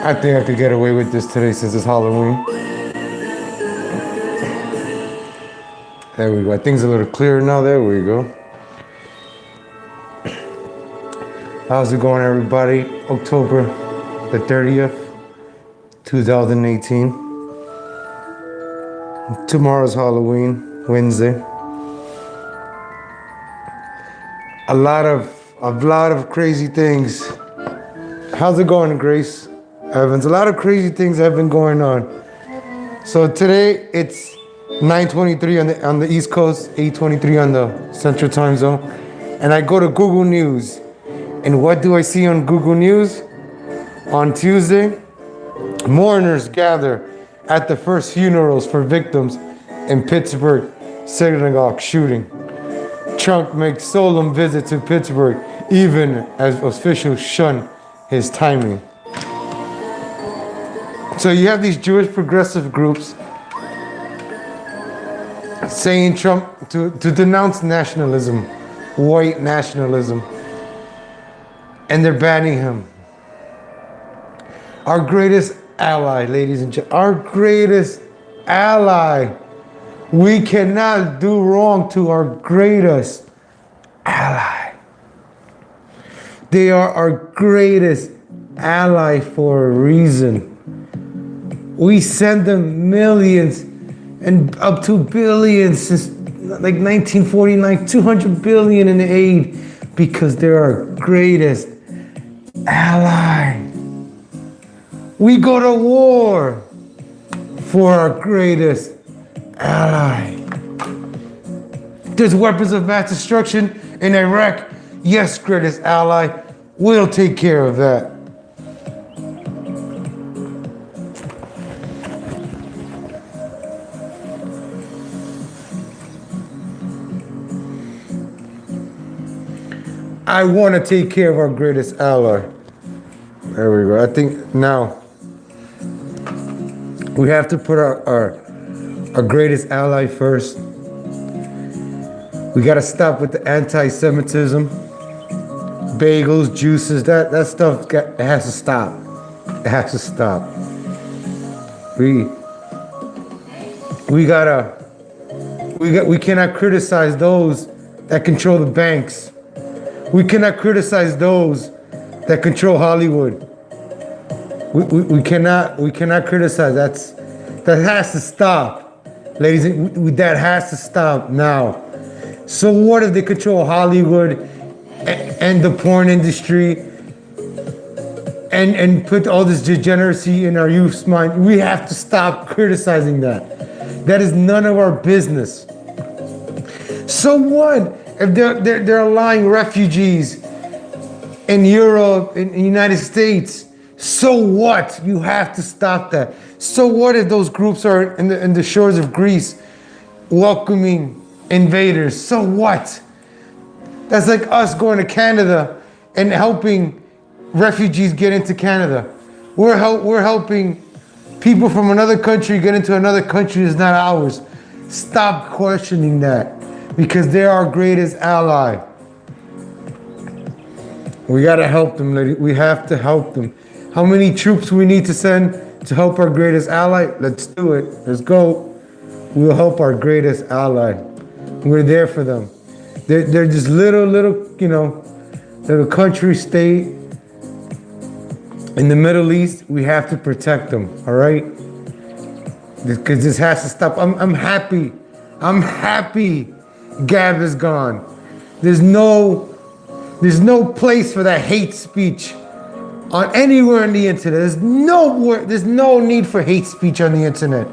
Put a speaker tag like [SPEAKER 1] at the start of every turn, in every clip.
[SPEAKER 1] I think I could get away with this today since it's Halloween. There we go. Things a little clearer now. There we go. How's it going, everybody? October the 30th, 2018. Tomorrow's Halloween, Wednesday. A lot of crazy things. How's it going, Grace Evans? A lot of crazy things have been going on. So today it's 9:23 on the East Coast, 8:23 on the Central Time Zone, and I go to Google News, and what do I see on Google News? On Tuesday, mourners gather at the first funerals for victims in Pittsburgh synagogue shooting. Trump makes solemn visit to Pittsburgh, even as officials shun his timing. So you have these Jewish progressive groups saying Trump to denounce nationalism, white nationalism, and they're banning him. Our greatest ally, ladies and gentlemen, our greatest ally. We cannot do wrong to our greatest ally. They are our greatest ally for a reason. We send them millions and up to billions since like 1949, 200 billion in aid because they're our greatest ally. We go to war for our greatest ally. There's weapons of mass destruction in Iraq. Yes, greatest ally. We'll take care of that. I want to take care of our greatest ally. There we go. I think now we have to put our greatest ally first. We got to stop with the anti-Semitism, bagels, juices. That stuff it has to stop. It has to stop. We cannot criticize those that control the banks. We cannot criticize those that control Hollywood. We cannot criticize. That has to stop, ladies. That has to stop now. So what if they control Hollywood and the porn industry and put all this degeneracy in our youth's mind? We have to stop criticizing that. That is none of our business. So what if they're allowing refugees in Europe, in the United States? So what? You have to stop that. So what if those groups are in the shores of Greece welcoming invaders? So what? That's like us going to Canada and helping refugees get into Canada. We're helping people from another country get into another country that's not ours. Stop questioning that because they're our greatest ally. We gotta help them, lady. We have to help them. How many troops we need to send to help our greatest ally? Let's do it. Let's go. We'll help our greatest ally. We're there for them. They're just little, little country state in the Middle East. We have to protect them, all right? Because this has to stop. I'm happy. I'm happy Gab is gone. There's no place for that hate speech on anywhere on the internet. There's no need for hate speech on the internet.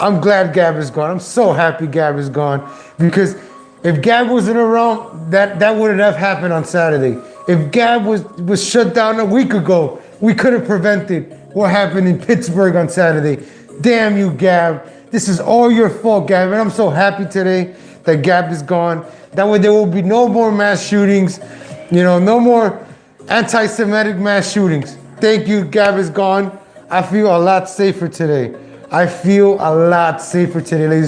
[SPEAKER 1] I'm glad Gab is gone. I'm so happy Gab is gone because if Gab wasn't around, that wouldn't have happened on Saturday. If Gab was shut down a week ago, we could have prevented what happened in Pittsburgh on Saturday. Damn you, Gab. This is all your fault, Gab. And I'm so happy today that Gab is gone. That way there will be no more mass shootings, no more anti-Semitic mass shootings. Thank you, Gab is gone. I feel a lot safer today. Ladies and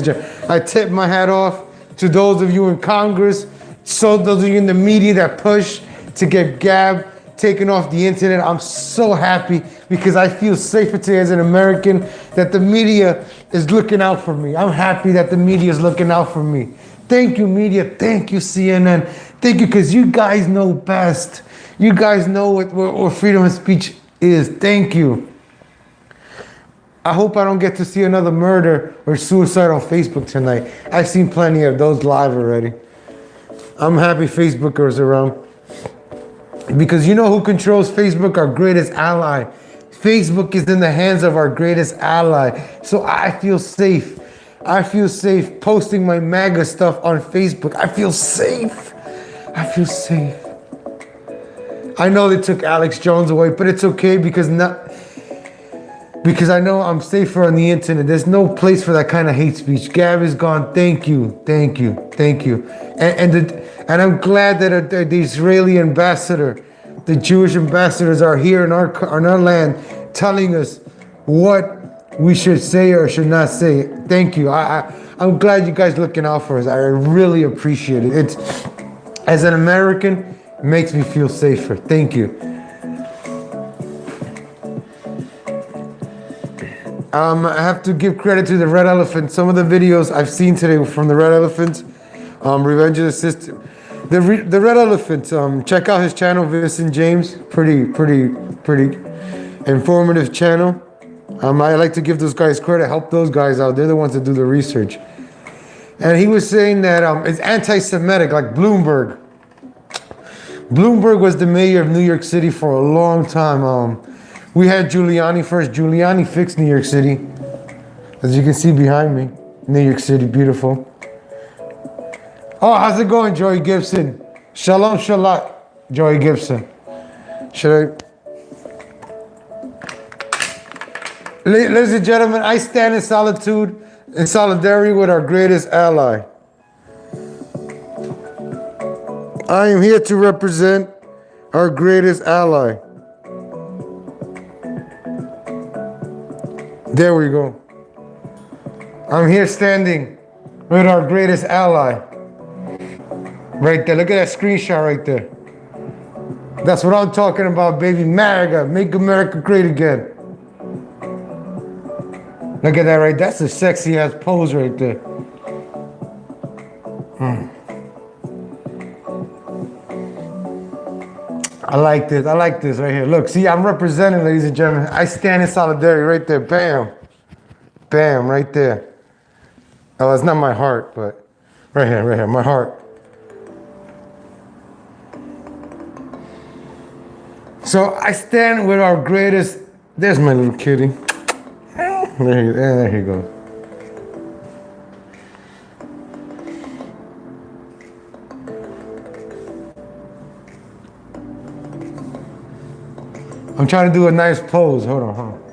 [SPEAKER 1] gentlemen. I tip my hat off to those of you in Congress, so those of you in the media that push to get Gab taken off the internet. I'm so happy because I feel safer today as an American that the media is looking out for me. I'm happy that the media is looking out for me. Thank you, media. Thank you, CNN. Thank you, because you guys know best. You guys know what freedom of speech is. Thank you. I hope I don't get to see another murder or suicide on Facebook tonight. I've seen plenty of those live already. I'm happy Facebookers around. Because you know who controls Facebook? Our greatest ally. Facebook is in the hands of our greatest ally. So I feel safe. I feel safe posting my MAGA stuff on Facebook. I feel safe. I feel safe. I know they took Alex Jones away, but it's okay because I know I'm safer on the internet. There's no place for that kind of hate speech. Gab is gone. Thank you. Thank you. Thank you. And I'm glad that the Israeli ambassador, the Jewish ambassadors are here in our land telling us what we should say or should not say. Thank you. I'm glad you guys looking out for us. I really appreciate it. It's, as an American, it makes me feel safer. Thank you. I have to give credit to the Red Elephant. Some of the videos I've seen today from the Red Elephant, Revenge of the System. The Red Elephant, check out his channel, Vincent James. Pretty informative channel. I like to give those guys credit, help those guys out. They're the ones that do the research. And he was saying that it's anti-Semitic, like Bloomberg. Bloomberg was the mayor of New York City for a long time. We had Giuliani first. Giuliani fixed New York City. As you can see behind me, New York City, beautiful. Oh, how's it going, Joey Gibson? Shalom, shalom, Joey Gibson. Ladies and gentlemen, I stand in solitude, in solidarity with our greatest ally. I am here to represent our greatest ally. There we go. I'm here standing with our greatest ally. Right there, look at that screenshot right there. That's what I'm talking about, baby. MAGA, make America great again. Look at that right, that's a sexy ass pose right there. I like this right here. Look, see, I'm representing, ladies and gentlemen. I stand in solidarity right there, bam. Bam, right there. Oh, it's not my heart, but right here, my heart. So I stand with our greatest, there's my little kitty. There he goes. I'm trying to do a nice pose. Hold on.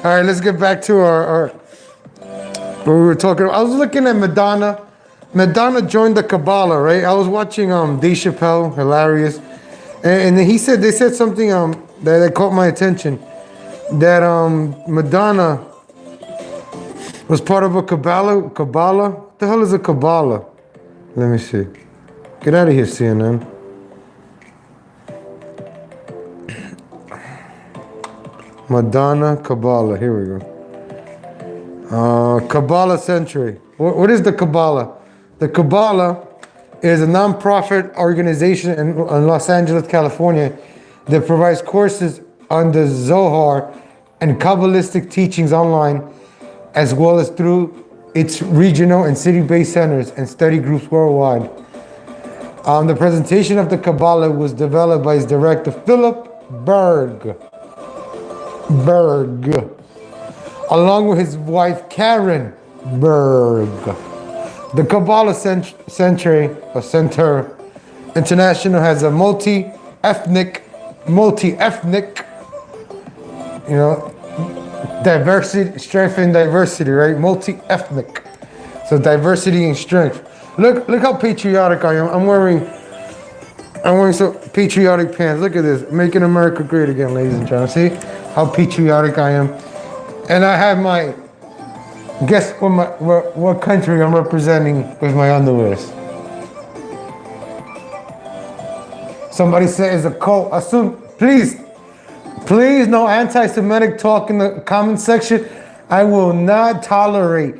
[SPEAKER 1] All right, let's get back to our what we were talking about. I was looking at Madonna. Madonna joined the Kabbalah, right? I was watching Dave Chappelle, hilarious. And they said something that caught my attention. That Madonna was part of a Kabbalah? What the hell is a Kabbalah? Let me see. Get out of here, CNN. Madonna Kabbalah. Here we go. Kabbalah Century. What is the Kabbalah? The Kabbalah is a non-profit organization in Los Angeles, California that provides courses on the Zohar and Kabbalistic teachings online, as well as through its regional and city-based centers and study groups worldwide. The presentation of the Kabbalah was developed by its director, Philip Berg, along with his wife, Karen Berg. The Kabbalah Center International has a multi-ethnic, Diversity, strength and diversity, right? Multi-ethnic. So diversity and strength. Look how patriotic I am. I'm wearing some patriotic pants. Look at this. Making America great again, ladies and gentlemen. See how patriotic I am. And I have my, guess what country I'm representing with my underwears. Somebody said it's a cult. Assume, please, no anti-Semitic talk in the comment section. I will not tolerate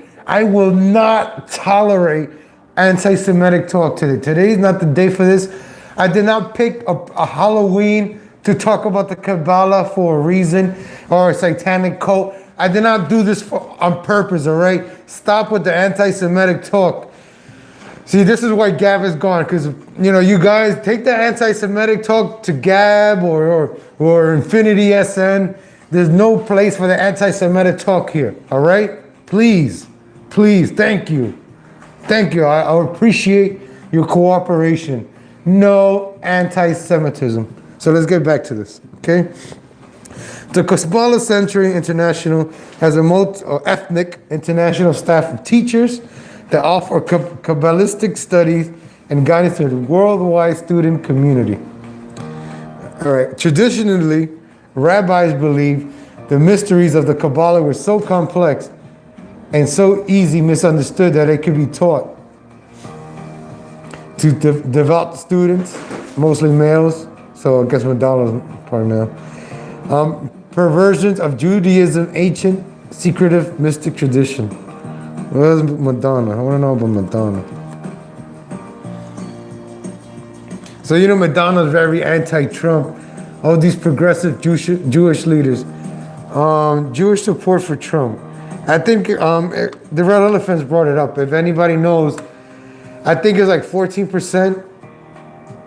[SPEAKER 1] anti-Semitic talk today. Today's not the day for this. I did not pick a Halloween to talk about the Kabbalah for a reason or a satanic cult. I did not do this on purpose, all right? Stop with the anti-Semitic talk. See, this is why Gab is gone, because, you guys take the anti-Semitic talk to Gab or Infinity SN. There's no place for the anti-Semitic talk here, all right? Please, thank you. Thank you, I appreciate your cooperation. No anti-Semitism. So let's get back to this, okay? The Kabbalah Century International has a multi-ethnic international staff of teachers that offer Kabbalistic studies and guidance to the worldwide student community. All right. Traditionally, rabbis believe the mysteries of the Kabbalah were so complex and so easy misunderstood that it could be taught to devout students, mostly males. So I guess Madonna's probably male. Perversions of Judaism, ancient, secretive, mystic tradition. What is Madonna? I want to know about Madonna. So Madonna's very anti-Trump. All these progressive Jewish leaders. Jewish support for Trump. I think the Red Elephants brought it up. If anybody knows, I think it's like 14%,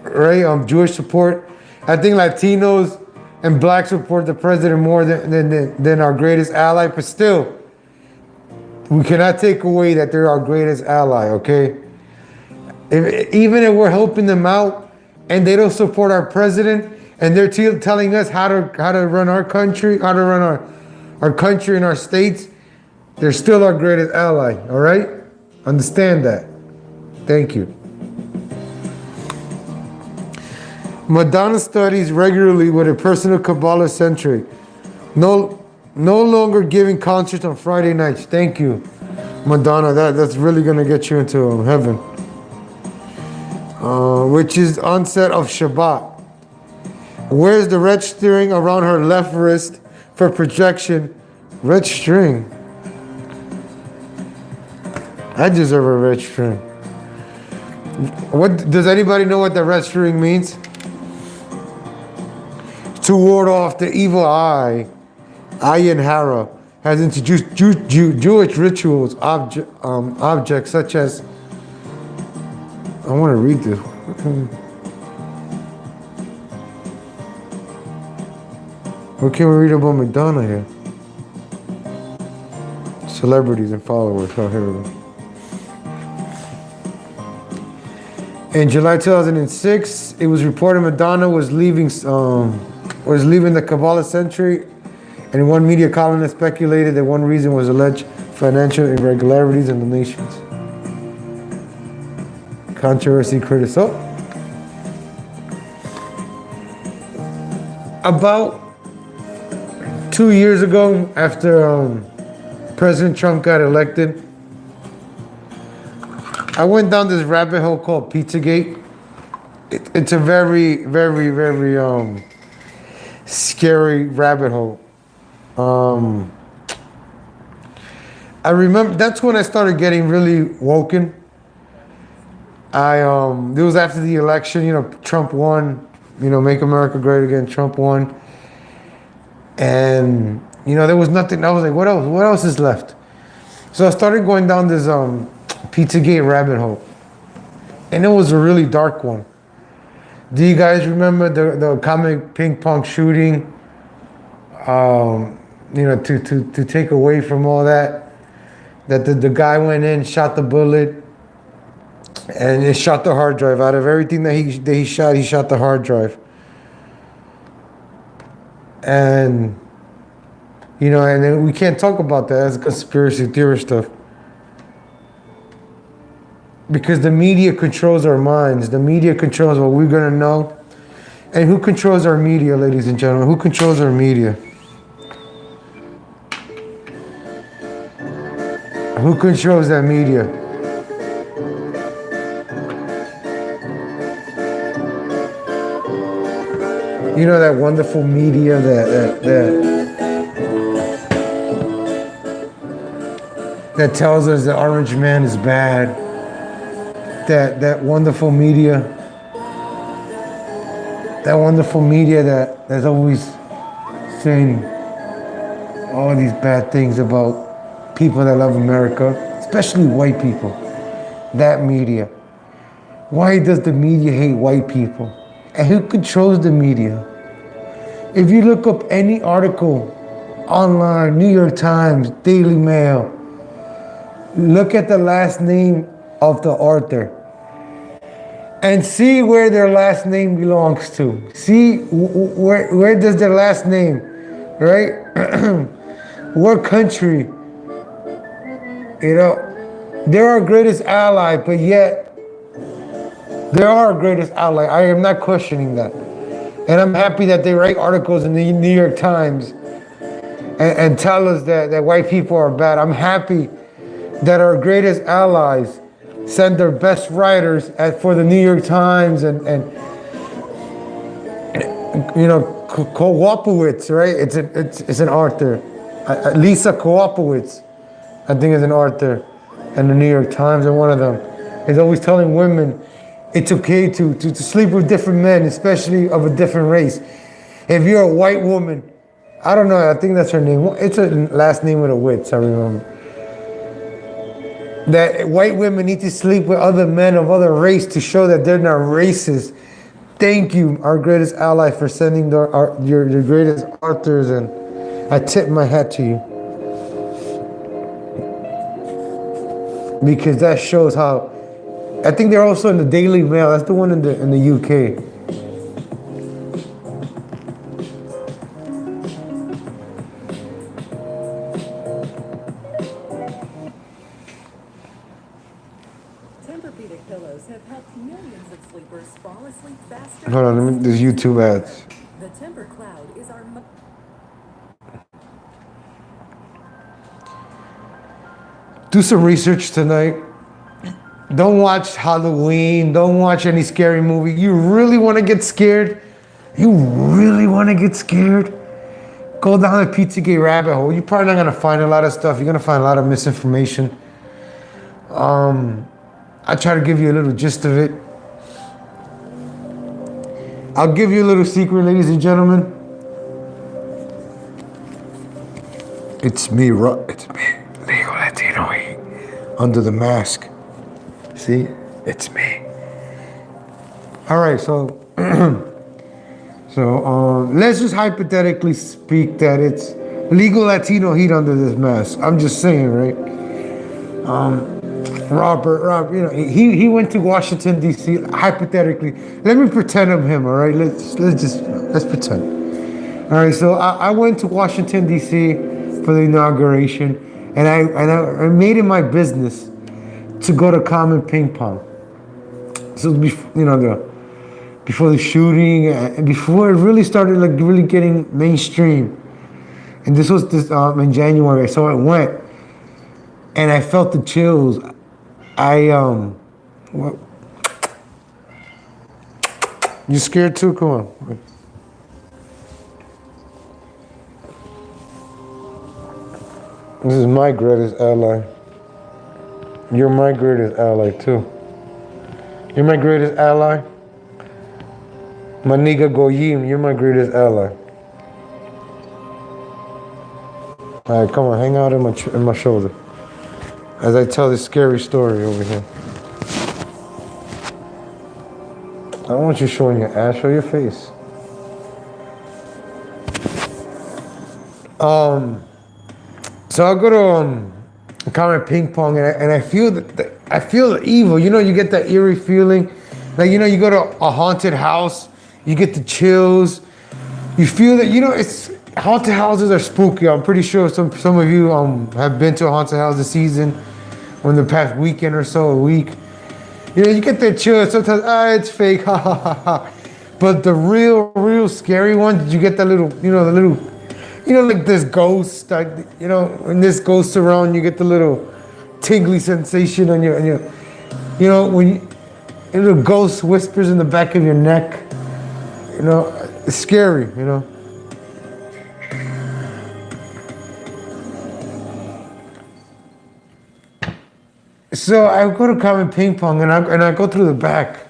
[SPEAKER 1] right? Jewish support. I think Latinos and blacks support the president more than our greatest ally, but still, we cannot take away that they're our greatest ally, okay? Even if we're helping them out and they don't support our president and they're telling us how to run our country, how to run our country and our states, they're still our greatest ally, all right? Understand that. Thank you. Madonna studies regularly with a personal Kabbalah century. No longer giving concerts on Friday nights. Thank you, Madonna. That's really gonna get you into heaven. Which is onset of Shabbat. Wears the red string around her left wrist for projection. Red string. I deserve a red string. What does anybody know what the red string means? To ward off the evil eye, Ayin Hara has introduced Jewish rituals, objects such as, I want to read this. What can we read about Madonna here? Celebrities and followers. Oh, here we go. In July 2006, it was reported Madonna was leaving the Kabbalah Century, and one media columnist speculated that one reason was alleged financial irregularities and donations. Controversy criticized. About 2 years ago, after President Trump got elected, I went down this rabbit hole called Pizzagate. It's a very, very, very scary rabbit hole. I remember that's when I started getting really woken. It was after the election, Trump won, Make America Great Again, Trump won. And, there was nothing. I was like, what else? What else is left? So I started going down this Pizzagate rabbit hole. And it was a really dark one. Do you guys remember the comic ping pong shooting? To take away from all that the guy went in, shot the bullet, and it shot the hard drive. Out of everything that he shot the hard drive. And You know, and then we can't talk about that. That's conspiracy theory stuff. Because the media controls our minds. The media controls what we're gonna know. And who controls our media, ladies and gentlemen? Who controls our media? Who controls that media? You know that wonderful media that tells us the orange man is bad. That wonderful media. That wonderful media that's always saying all these bad things about people that love America, especially white people. That media. Why does the media hate white people? And who controls the media? If you look up any article online, New York Times, Daily Mail, look at the last name of the author and see where their last name belongs to. See where does their last name, right? What country? You know, they're our greatest ally, but yet they're our greatest ally. I am not questioning that. And I'm happy that they write articles in the New York Times and tell us that white people are bad. I'm happy that our greatest allies send their best writers for the New York Times and you know, Kowapowicz, right? It's an author. Lisa Kowapowicz, I think, is an author in the New York Times, and one of them is always telling women it's okay to sleep with different men, especially of a different race. If you're a white woman, I don't know, I think that's her name. It's a last name with a witz, I remember. That white women need to sleep with other men of other race to show that they're not racist. Thank you, our greatest ally, for sending your greatest authors, and I tip my hat to you. Because that shows how, I think they're also in the Daily Mail. That's the one in the UK.
[SPEAKER 2] Tempur-Pedic pillows have helped millions of sleepers fall asleep faster.
[SPEAKER 1] Hold on, let me, there's YouTube ads.
[SPEAKER 2] The Tempur Cloud is our
[SPEAKER 1] Do some research tonight. Don't watch Halloween. Don't watch any scary movie. You really want to get scared? You really want to get scared? Go down the Pizzagate rabbit hole. You're probably not going to find a lot of stuff. You're going to find a lot of misinformation. I try to give you a little gist of it. I'll give you a little secret, ladies and gentlemen. It's me, Legal Latino Heat, under the mask. See, it's me. All right, so let's just hypothetically speak that it's legal Latino heat under this mask. I'm just saying, right? Rob, you know, he went to Washington D.C. Hypothetically, let me pretend I'm him. All right, let's pretend. All right, so I went to Washington D.C. for the inauguration, and I made it my business to go to Common Ping Pong. So before the shooting and before it really started like really getting mainstream, and this was in January, so I went and I felt the chills. What? You scared too? Come on. This is my greatest ally. You're my greatest ally too. You're my greatest ally. My nigga Goyim, you're my greatest ally. All right, come on, hang out in my shoulder as I tell this scary story over here. I don't want you showing your ass, show your face. So I go to Common Ping Pong, and I feel I feel the evil. You know, you get that eerie feeling, like, you know, you go to a haunted house, you get the chills. You feel that, you know, haunted houses are spooky. I'm pretty sure some of you have been to a haunted house this season, or in the past weekend or so, a week. You know, you get that chill. Sometimes, it's fake, ha ha ha ha. But the real scary ones, you get that little, like this ghost, like, when this ghost around, you get the little tingly sensation on your, when a little ghost whispers in the back of your neck. It's scary, So I go to Common Ping Pong and I go through the back.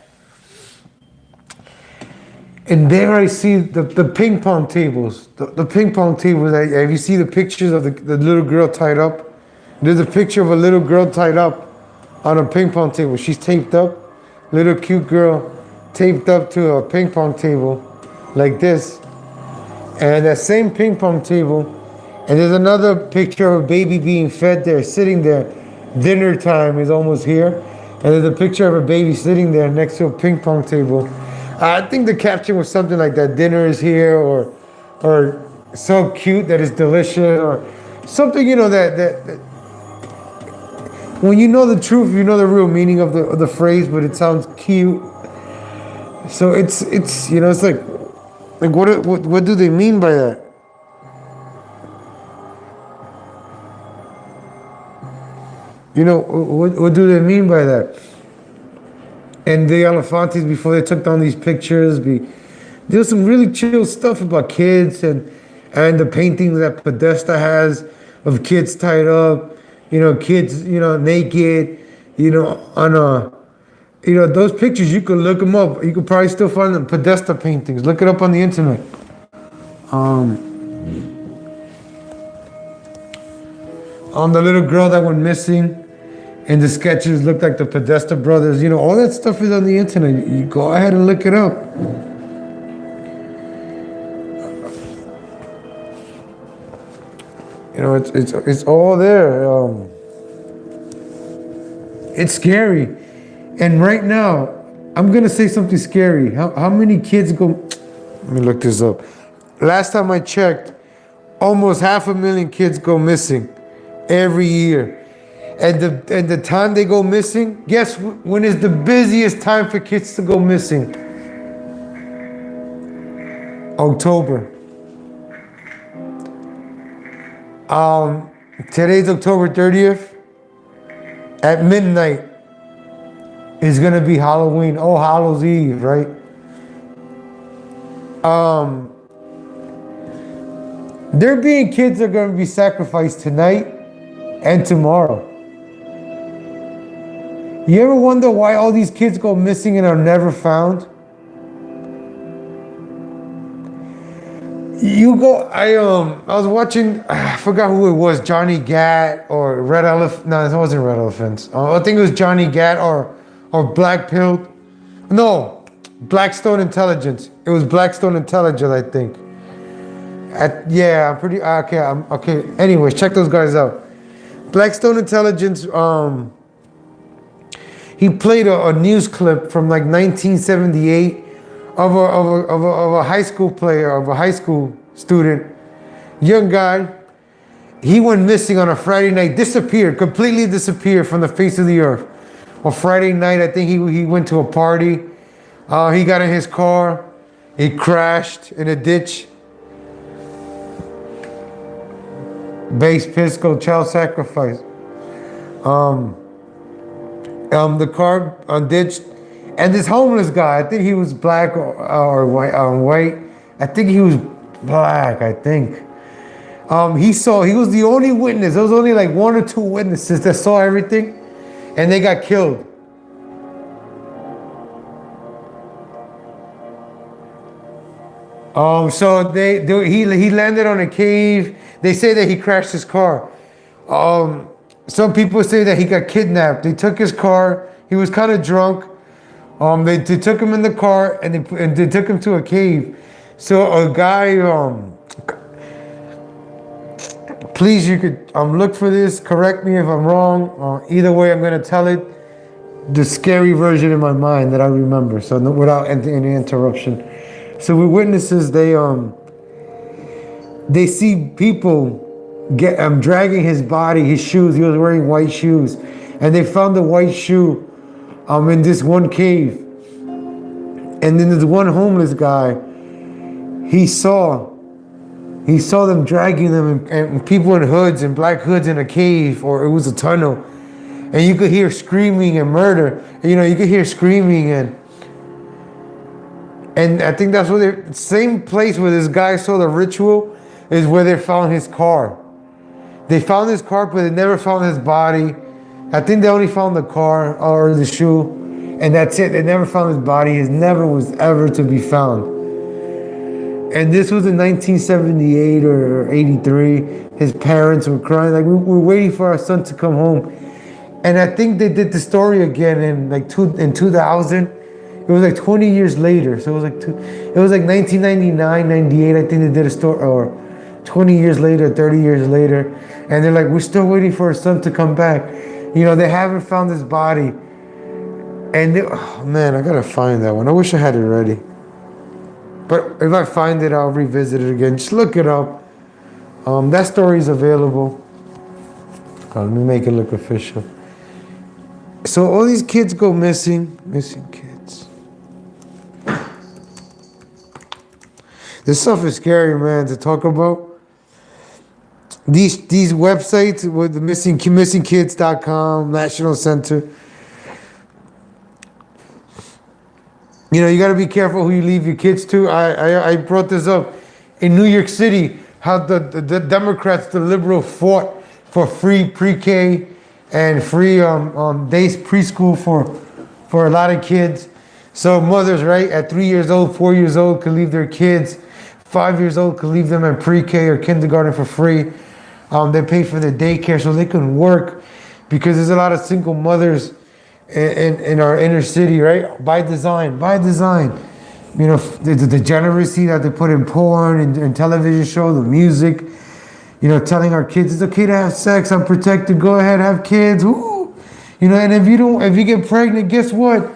[SPEAKER 1] And there I see the ping pong tables. The ping pong tables. Have you see the pictures of the little girl tied up? There's a picture of a little girl tied up on a ping pong table. She's taped up. Little cute girl taped up to a ping pong table like this. And that same ping pong table. And there's another picture of a baby being fed there, sitting there. Dinner time is almost here. And there's a picture of a baby sitting there next to a ping pong table. I think the caption was something like that, dinner is here, or so cute that it's delicious, or something, that when you know the truth, you know the real meaning of the phrase, but it sounds cute. So it's it's like what do they mean by that? What do they mean by that? And the Elefantes, before they took down these pictures, there's some really chill stuff about kids and the paintings that Podesta has of kids tied up, kids, naked, on those pictures, you could look them up. You could probably still find them, Podesta paintings. Look it up on the internet. On the little girl that went missing, and the sketches look like the Podesta brothers. All that stuff is on the internet. You go ahead and look it up. It's all there. It's scary. And right now, I'm gonna say something scary. How many kids go? Let me look this up. Last time I checked, almost 500,000 kids go missing every year. And the time they go missing, guess when is the busiest time for kids to go missing? October. Today's October 30th. At midnight is gonna be Halloween. Oh, Hallows Eve, right? There being kids are gonna be sacrificed tonight and tomorrow. You ever wonder why all these kids go missing and are never found? I was watching, I forgot who it was, Johnny Gat or Red Elephant. No, it wasn't Red Elephants. I think it was Johnny Gat or Black Pill. No, Blackstone Intelligence. It was Blackstone Intelligence, I think. I'm pretty, okay. Anyways, check those guys out. Blackstone Intelligence, he played a news clip from like 1978 of a high school player, of a high school student, young guy. He went missing on a Friday night, completely disappeared from the face of the earth. On Friday night, I think he went to a party. He got in his car. He crashed in a ditch. Base Pisco, child sacrifice. The car ditched, and this homeless guy, I think he was black or white. I think he was black, I think. He was the only witness. There was only like one or two witnesses that saw everything, and they got killed. So he landed on a cave. They say that he crashed his car. Some people say that he got kidnapped. They took his car. He was kind of drunk. They took him in the car and they took him to a cave. So a guy, please, you could look for this. Correct me if I'm wrong. Either way, I'm gonna tell it the scary version in my mind that I remember. So without any interruption. So with witnesses, they see people dragging his body, his shoes. He was wearing white shoes, and they found the white shoe in this one cave. And then this one homeless guy, he saw them dragging them, and people in hoods and black hoods in a cave, or it was a tunnel, and you could hear screaming and murder. You could hear screaming, and I think that's where the same place where this guy saw the ritual is where they found his car. They found his car, but they never found his body. I think they only found the car or the shoe, and that's it. They never found his body. His never was ever to be found. And this was in 1978 or 83. His parents were crying, like, we're waiting for our son to come home. And I think they did the story again in 2000. It was like 20 years later. So it was like 1999, 98. I think they did a story, or 20 years later, 30 years later. And they're like, we're still waiting for our son to come back. They haven't found his body. And oh man, I gotta find that one. I wish I had it ready. But if I find it, I'll revisit it again. Just look it up. That story is available. Let me make it look official. So all these kids go missing. Missing kids. This stuff is scary, man, to talk about. These websites with the missingkids.com, National Center. You got to be careful who you leave your kids to. I brought this up in New York City, how the Democrats, the liberals, fought for free pre-K and free days preschool for a lot of kids. So mothers, right, at 3 years old, 4 years old, could leave their kids. 5 years old could leave them in pre-K or kindergarten for free. They pay for their daycare so they can work, because there's a lot of single mothers in our inner city, right? By design. The degeneracy that they put in porn and television show, the music, telling our kids it's okay to have sex, I'm protected, go ahead, have kids. Ooh. And if you get pregnant, guess what?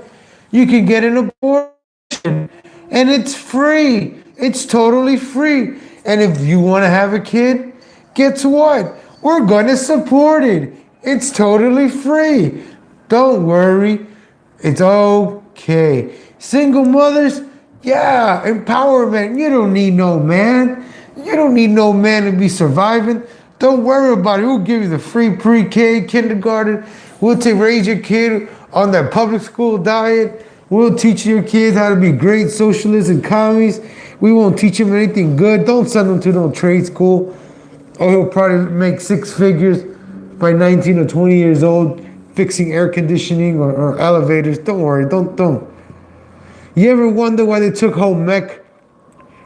[SPEAKER 1] You can get an abortion. And it's free. It's totally free. And if you want to have a kid, guess what? We're going to support it. It's totally free. Don't worry. It's okay. Single mothers, yeah, empowerment. You don't need no man. You don't need no man to be surviving. Don't worry about it. We'll give you the free pre-K, kindergarten. We'll raise your kid on that public school diet. We'll teach your kids how to be great socialists and commies. We won't teach them anything good. Don't send them to no trade school. Or he'll probably make six figures by 19 or 20 years old, fixing air conditioning or elevators. Don't worry, don't. You ever wonder why they took home mech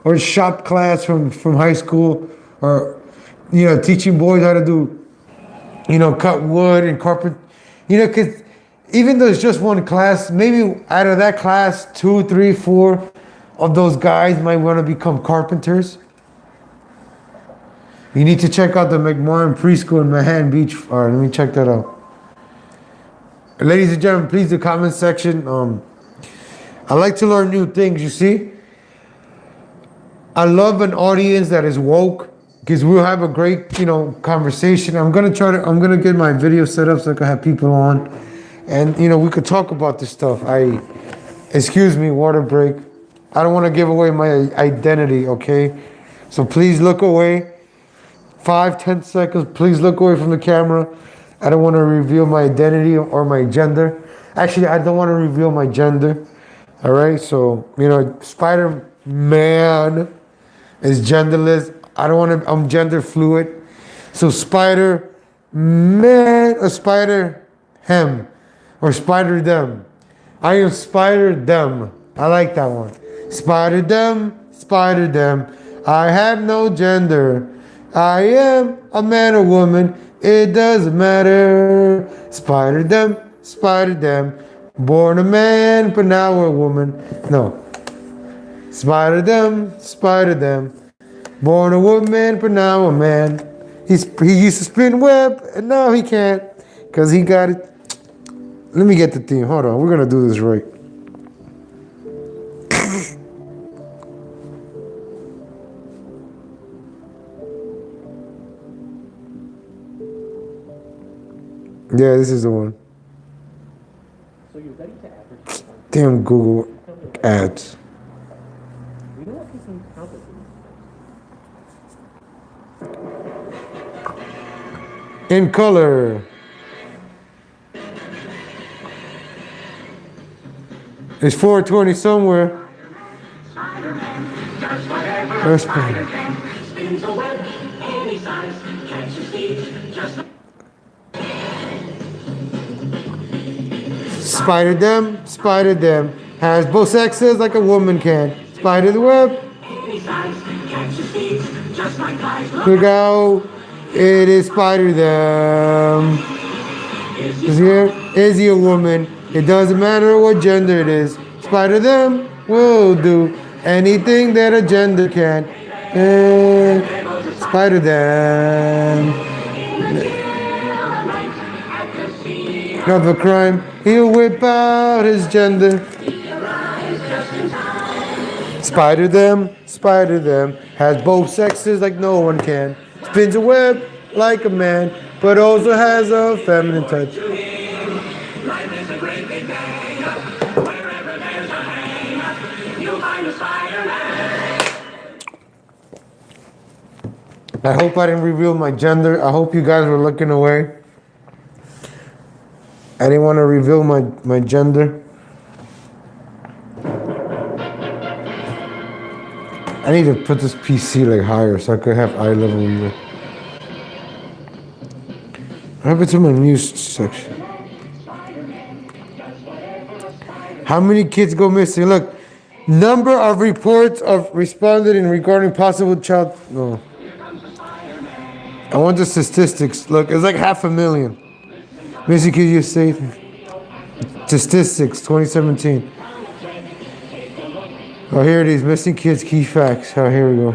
[SPEAKER 1] or shop class from high school, or teaching boys how to do cut wood and carpet, because even though it's just one class, maybe out of that class 2, 3, 4 of those guys might want to become carpenters. You need to check out the McMahon preschool in Manhattan Beach. All right, let me check that out. Ladies and gentlemen, please, the comment section. I like to learn new things, you see. I love an audience that is woke, because we'll have a great, conversation. I'm gonna get my video set up so I can have people on, and we could talk about this stuff. Excuse me, water break. I don't want to give away my identity, okay? So please look away. 5-10 seconds. Please look away from the camera. I don't want to reveal my identity or my gender. Actually, I don't want to reveal my gender. All right, so Spider-Man is genderless. I'm gender fluid. So Spider-Man or Spider-Hem or Spider-Them. I am Spider-Them. I like that one. Spider-Them, Spider-Them. I have no gender. I am a man or woman. It doesn't matter. Spider-Them, Spider-Them. Born a man, but now a woman. No. Spider-Them, Spider-Them. Born a woman, but now a man. He used to spin web, and now he can't, because he got it. Let me get the theme. Hold on. We're going to do this right. Yeah, this is the one.
[SPEAKER 3] So you're ready to advertise on
[SPEAKER 1] Damn Google ads.
[SPEAKER 3] We know what can seem complicated.
[SPEAKER 1] In color. It's 420 somewhere. That's fine. Spider them. Has both sexes like a woman can. Spider the web. Look out. It is spider them. Is he a woman? It doesn't matter what gender it is. Spider them will do anything that a gender can. Spider them. Of a crime, he'll whip out his gender. Spider them, has both sexes like no one can. Spins a web like a man, but also has a feminine touch. I hope I didn't reveal my gender. I hope you guys were looking away. I didn't want to reveal my gender. I need to put this PC like higher so I could have eye level in there. What happened to my news section? How many kids go missing? Look, number of reports of responded in regarding possible child. No. I want the statistics. Look, it's like 500,000. Missing kids you say. Statistics 2017. Oh, here it is. Missing kids key facts. Oh, here we go.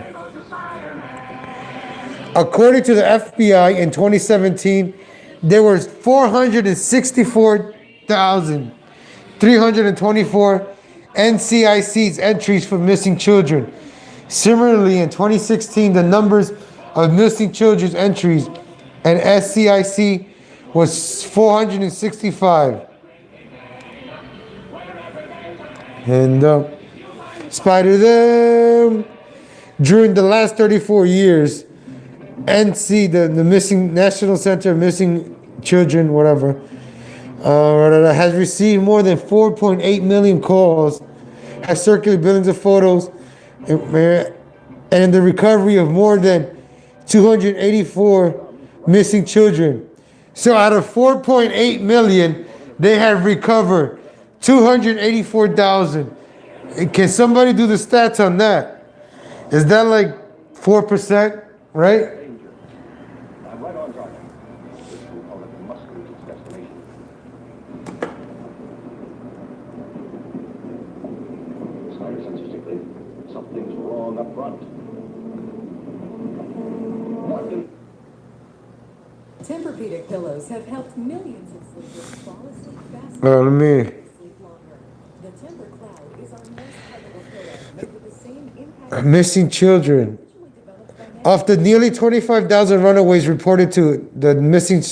[SPEAKER 1] According to the FBI in 2017, there was 464,324 NCIC's entries for missing children. Similarly, in 2016, the numbers of missing children's entries and SCIC was 465. And spider them. During the last 34 years, NC, the missing National Center of Missing Children, whatever, has received more than 4.8 million calls, has circulated billions of photos, and the recovery of more than 284 missing children. So out of 4.8 million, they have recovered 284,000. Can somebody do the stats on that? Is that like 4%, right?
[SPEAKER 4] I'm right on target. This will call it must reach its destination. Spider sensors tickling. Something's wrong up front.
[SPEAKER 2] Tempur-Pedic pillows have helped millions of sleepers fall asleep faster
[SPEAKER 1] Let me.
[SPEAKER 2] and sleep longer. The Tempur Cloud is our most comfortable pillow made with the same impact
[SPEAKER 1] Missing children.
[SPEAKER 2] developed by
[SPEAKER 1] Of the nearly 25,000 runaways reported to the Missing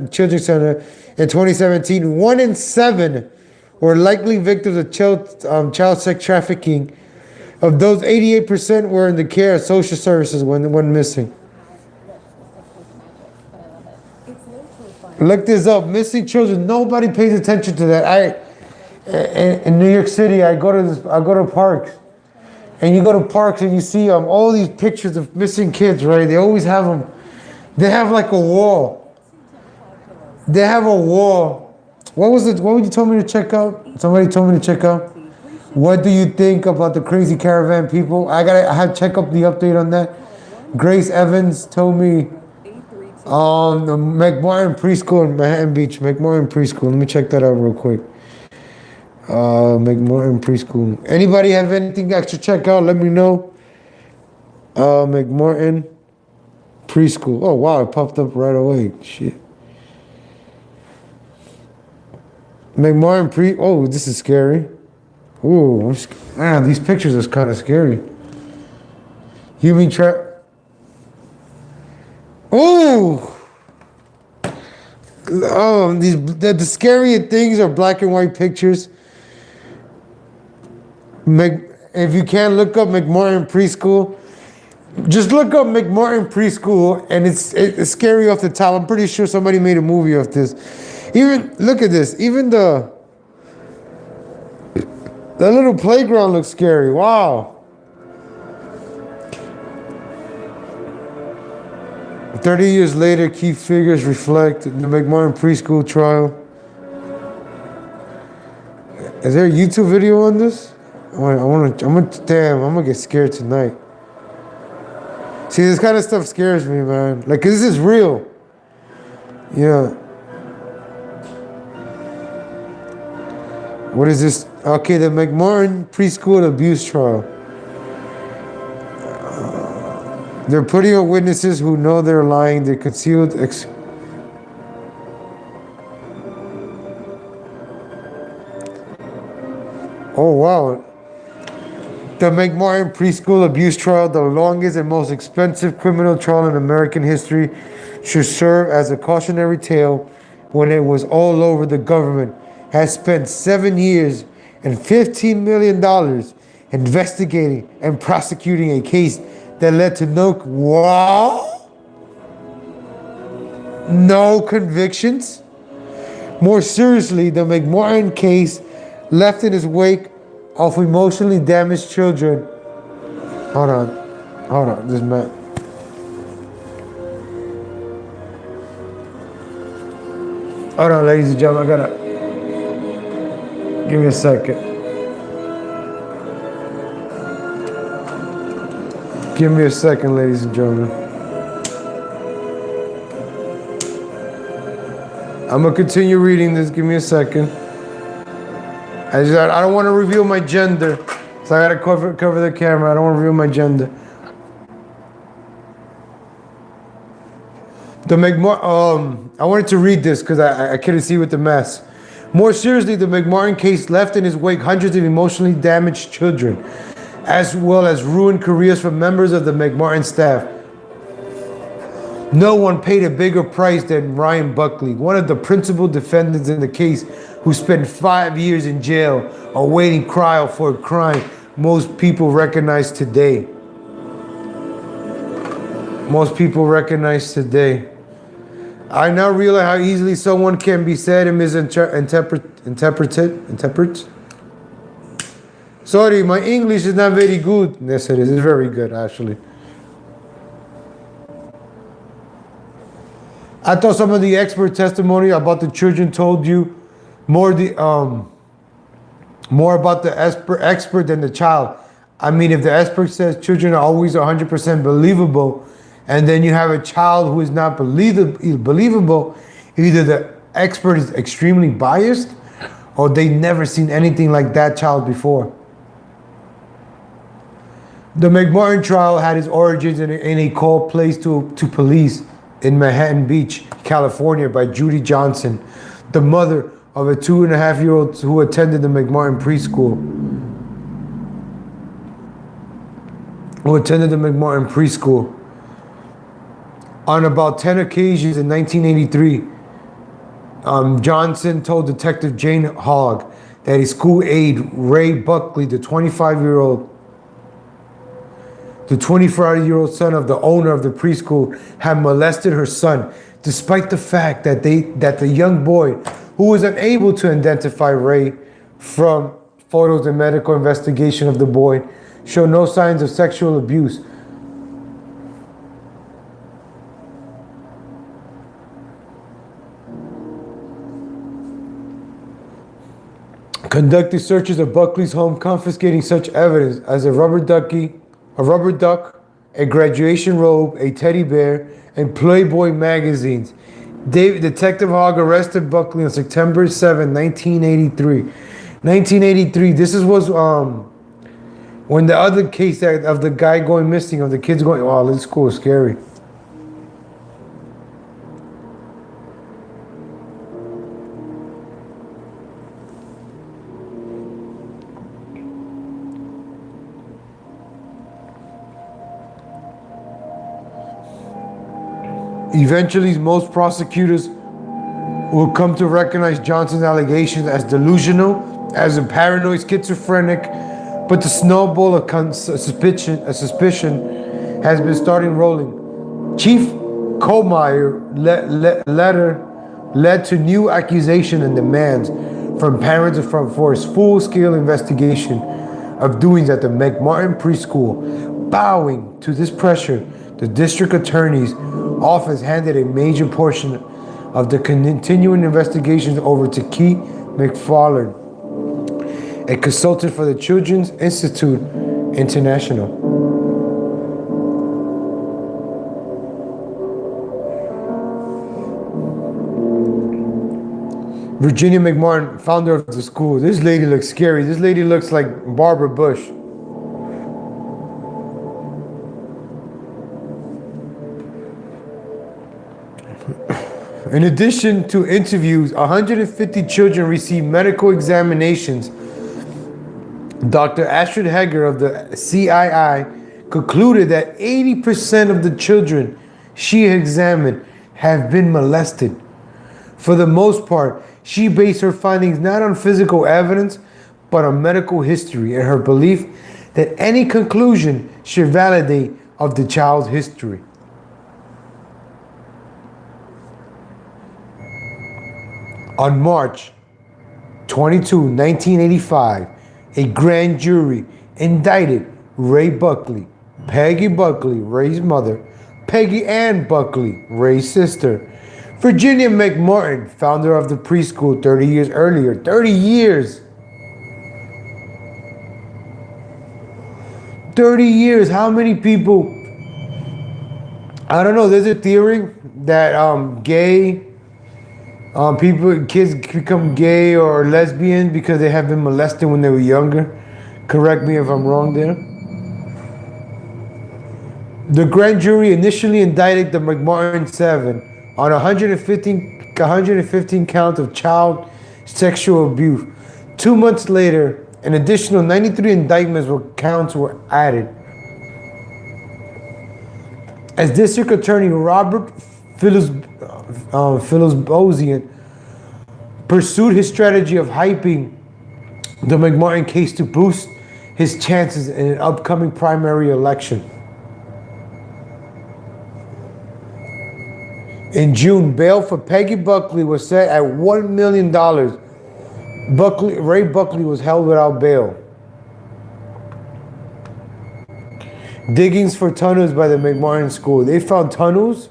[SPEAKER 1] Children's Center in 2017, 1 in 7 were likely victims of child sex trafficking. Of those, 88% were in the care of social services when missing. Look this up. Missing children. Nobody pays attention to that. In New York City, I go to parks, and you go to parks and you see all these pictures of missing kids. Right? They always have them. They have like a wall. They have a wall. What was it? What would you tell me to check out? Somebody told me to check out. What do you think about the crazy caravan people? I had to check up the update on that. Grace Evans told me. The McMartin Preschool in Manhattan Beach. McMartin Preschool. Let me check that out real quick. McMartin Preschool. Anybody have anything extra check out? Let me know. McMartin Preschool. Oh wow, it popped up right away. Shit. McMartin Oh, this is scary. Ooh, man, these pictures is kind of scary. Human trap. Ooh! Oh, the scary things are black and white pictures. If you can't look up McMartin Preschool, just look up McMartin Preschool, and it's scary off the top. I'm pretty sure somebody made a movie of this. Even look at this. Even the little playground looks scary. Wow. 30 years later, key figures reflect the McMartin Preschool trial. Is there a YouTube video on this? I'm gonna get scared tonight. See, this kind of stuff scares me, man. Like, 'cause this is real. Yeah. What is this? Okay, the McMartin Preschool abuse trial. They're putting on witnesses who know they're lying. They concealed. Oh, wow. The McMartin Preschool abuse trial, the longest and most expensive criminal trial in American history, should serve as a cautionary tale when it was all over. The government has spent 7 years and $15 million investigating and prosecuting a case that led to no convictions. More seriously, the McMartin case left in its wake of emotionally damaged children. Hold on, this man. Hold on, ladies and gentlemen, I gotta, give me a second. Give me a second, ladies and gentlemen. I'm gonna continue reading this. Give me a second. I don't want to reveal my gender, so I gotta cover the camera. I don't want to reveal my gender. I wanted to read this because I couldn't see with the mess. More seriously, the McMartin case left in its wake hundreds of emotionally damaged children, as well as ruined careers for members of the McMartin staff. No one paid a bigger price than Ryan Buckley, one of the principal defendants in the case, who spent 5 years in jail awaiting trial for a crime most people recognize today. Most people recognize today. I now realize how easily someone can be said and misinterpreted. Sorry, my English is not very good. Yes, it is. It's very good, actually. I thought some of the expert testimony about the children told you more about the expert than the child. I mean, if the expert says children are always 100% believable, and then you have a child who is not believable, either the expert is extremely biased, or they never seen anything like that child before. The McMartin trial had its origins in a call placed to police in Manhattan Beach, California by Judy Johnson, the mother of a 2.5-year-old who attended the McMartin preschool. On about 10 occasions in 1983, Johnson told Detective Jane Hogg that his school aide, Ray Buckley, the 24-year-old son of the owner of the preschool, had molested her son, despite the fact that the young boy, who was unable to identify Ray from photos and medical investigation of the boy, showed no signs of sexual abuse. Conducted searches of Buckley's home, confiscating such evidence as a rubber duck, a graduation robe, a teddy bear, and Playboy magazines. Detective Hogg arrested Buckley on September 7, 1983. 1983, this was when the other case of the guy going missing, of the kids going, wow, this school is scary. Eventually, most prosecutors will come to recognize Johnson's allegations as delusional, as a paranoid schizophrenic, but the snowball of suspicion has been starting rolling. Chief Kohlmeyer letter led to new accusation and demands from parents for his full-scale investigation of doings at the McMartin preschool. Bowing to this pressure, the district attorney's office handed a major portion of the continuing investigations over to Keith McFarland, a consultant for the Children's Institute International. Virginia McMartin, founder of the school. This lady looks scary. This lady looks like Barbara Bush. In addition to interviews, 150 children received medical examinations. Dr. Astrid Heger of the CII concluded that 80% of the children she examined have been molested. For the most part, she based her findings not on physical evidence, but on medical history and her belief that any conclusion should validate of the child's history. On March 22, 1985, a grand jury indicted Ray Buckley, Peggy Buckley, Ray's mother, Peggy Ann Buckley, Ray's sister, Virginia McMartin, founder of the preschool 30 years earlier. 30 years! 30 years, how many people? I don't know, there's a theory that kids become gay or lesbian because they have been molested when they were younger. Correct me if I'm wrong there. The grand jury initially indicted the McMartin 7 on 115 counts of child sexual abuse. 2 months later, an additional 93 indictments counts were added. As District Attorney Robert Philosbozian pursued his strategy of hyping the McMartin case to boost his chances in an upcoming primary election. In June, bail for Peggy Buckley was set at $1 million. Ray Buckley was held without bail. Diggings for tunnels by the McMartin School. They found tunnels.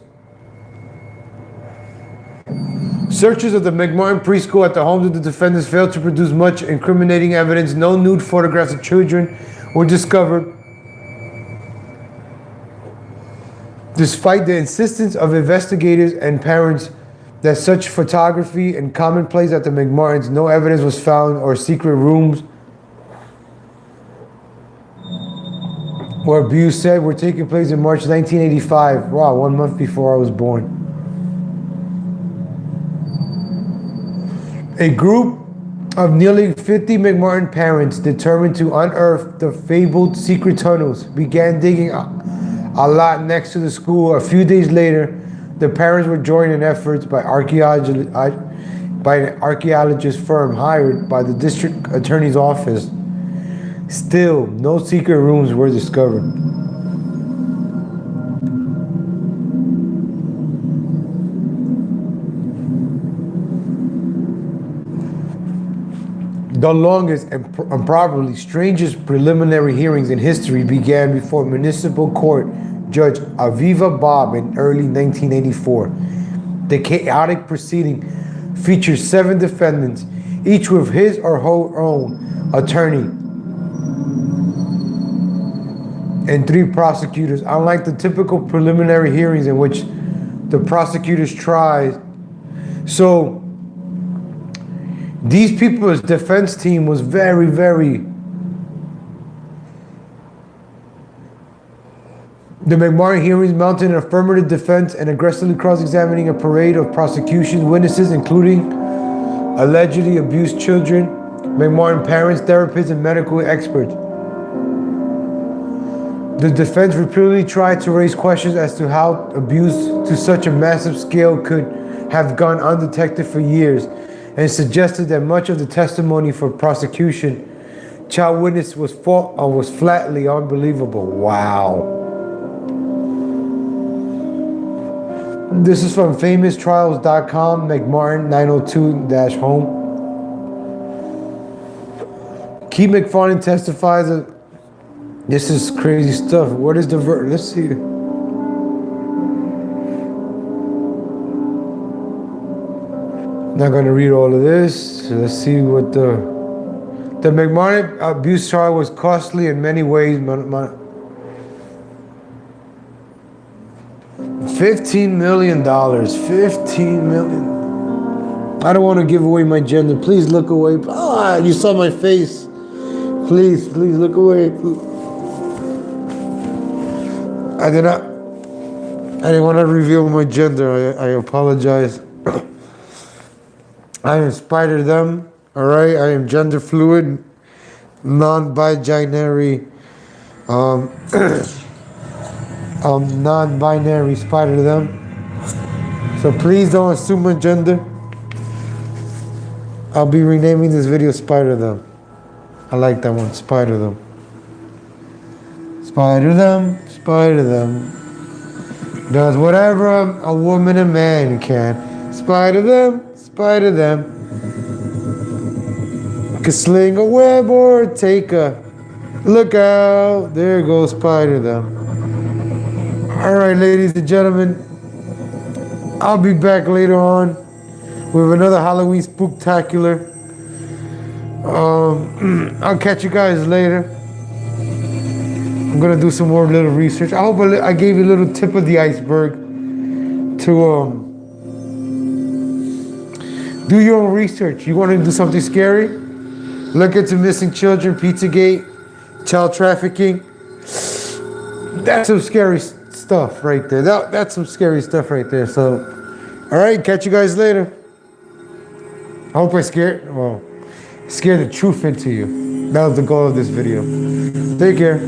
[SPEAKER 1] Searches of the McMartin preschool at the homes of the defendants failed to produce much incriminating evidence. No nude photographs of children were discovered, despite the insistence of investigators and parents that such photography and commonplace at the McMartins. No evidence was found or secret rooms where abuse said were taking place in March 1985. Wow, 1 month before I was born. A group of nearly 50 McMartin parents determined to unearth the fabled secret tunnels began digging a lot next to the school. A few days later, the parents were joined in efforts by an archaeologist firm hired by the district attorney's office. Still, no secret rooms were discovered. The longest and probably strangest preliminary hearings in history began before municipal court Judge Aviva Bob in early 1984. The chaotic proceeding features 7 defendants, each with his or her own attorney, and 3 prosecutors. Unlike the typical preliminary hearings in which the prosecutors try. So these people's defense team was very, The McMartin hearings mounted an affirmative defense and aggressively cross-examining a parade of prosecution witnesses, including allegedly abused children, McMartin parents, therapists, and medical experts. The defense repeatedly tried to raise questions as to how abuse to such a massive scale could have gone undetected for years, and suggested that much of the testimony for prosecution child witness was flatly unbelievable. Wow. This is from famoustrials.com, McMartin 902-home. Keith McFarland testifies that this is crazy stuff. What is the let's see. Not gonna read all of this. Let's see what the McMartin abuse trial was costly in many ways. $15 million. $15 million. I don't want to give away my gender. Please look away. Ah, you saw my face. Please look away. I didn't want to reveal my gender. I apologize. I am Spider Them. All right. I am gender fluid, non-binary, non-binary Spider Them. So please don't assume my gender. I'll be renaming this video Spider Them. I like that one, Spider Them. Spider Them, Spider Them. Does whatever a woman and man can. Spider Them, Spider Them. Can sling a web or take a look out. There goes Spider Them. All right, ladies and gentlemen. I'll be back later on with another Halloween Spooktacular. I'll catch you guys later. I'm gonna do some more little research. I hope I gave you a little tip of the iceberg to do your own research. You want to do something scary? Look into missing children, Pizzagate, child trafficking. That's some scary stuff right there. That's some scary stuff right there. So, all right, catch you guys later. I hope I scare the truth into you. That was the goal of this video. Take care.